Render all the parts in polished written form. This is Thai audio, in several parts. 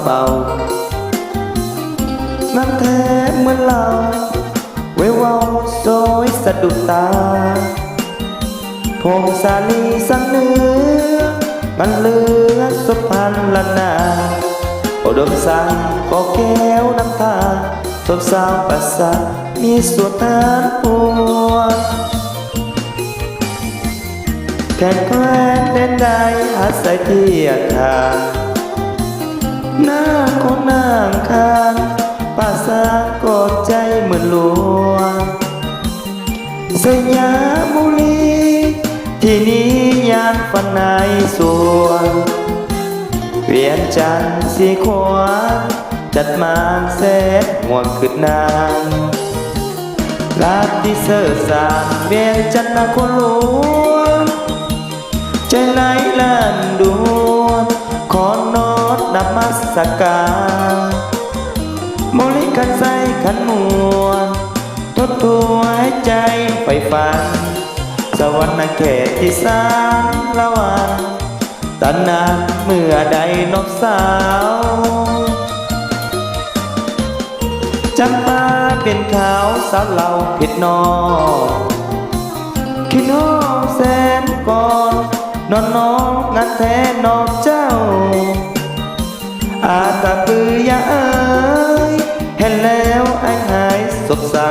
เบาน้ำแท้เหมือนเราเววาโซยสะดุดตาผมสาลีสังเนื้อมันเลือสุพรรณละนาอุดมสังก็แก้วน้ำตาสมสาวประสามีส่วนทานปวดแขนแควนเด่นใดอาศัยที่อาคารหน้าของนางคานป่าสากอดใจเหมือนหลวงสยามบุรีที่นี้ยานฝันในสวงเวียนจันทร์สีขวานจัดมาแสนห่วงขึ้นนางลาดที่เสือสามเวียนจันทร์นาคนหลวงใจไหลลันดวงขอนอดนับมัสการมลิขันใจขันมวนทดทัวให้ใจไฟฝันสวรรค์เขตที่สานละวันตอนนั้นเมื่อใดนกสาวจำปาเป็นขาวสาวเราผิดนอกคิดน้องแสนก่อนนอนน้องงานแท้นอกเจ้าอาตาปือยาเอ้ยเห็นแล้วไอ้หายสบเศร้า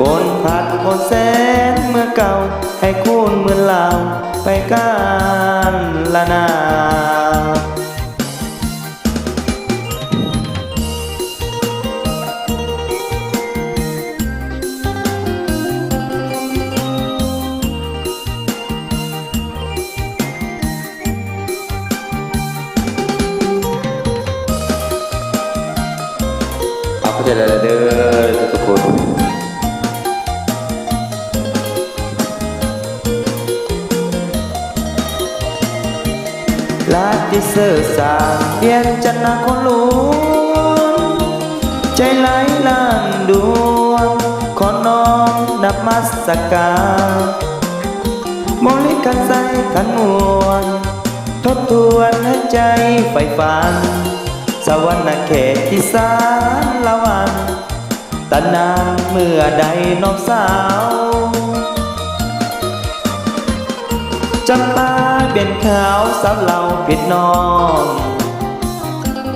บนผัดบนแสนเมื่อเก่าให้คุณเหมือนเราไปกันละนาเข้าใจแล้วเด้อทุกคนลาดิเซอร์สามเวียนจันทร์นาคนหลวงใจไหลลันดวงขอน้อมนับมัสการมลิกันใจกันมวนทบทวนให้ใจไฟฝันสวรรค์เขตที่สานละวันตะนานเมื่อใดน้องสาวจำปาเป็นขาวสาวเราผิดนอน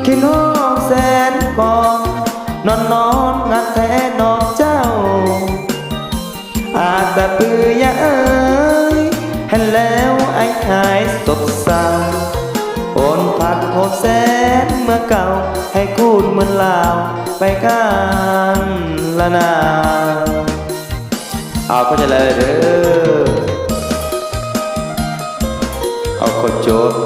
คิดน้องแสนก่อนนอนนอนงานแท้นอกเจ้าอาจแต่ปือยาเอ้ยเห็นแล้วไอ้หายสดเศร้าโอนผัดโหดแสนเมื่อเก่าให้คูดเหมือนลาวไปกันละนาเอาเข้าใจเลยเด้อเอาคนโจทย์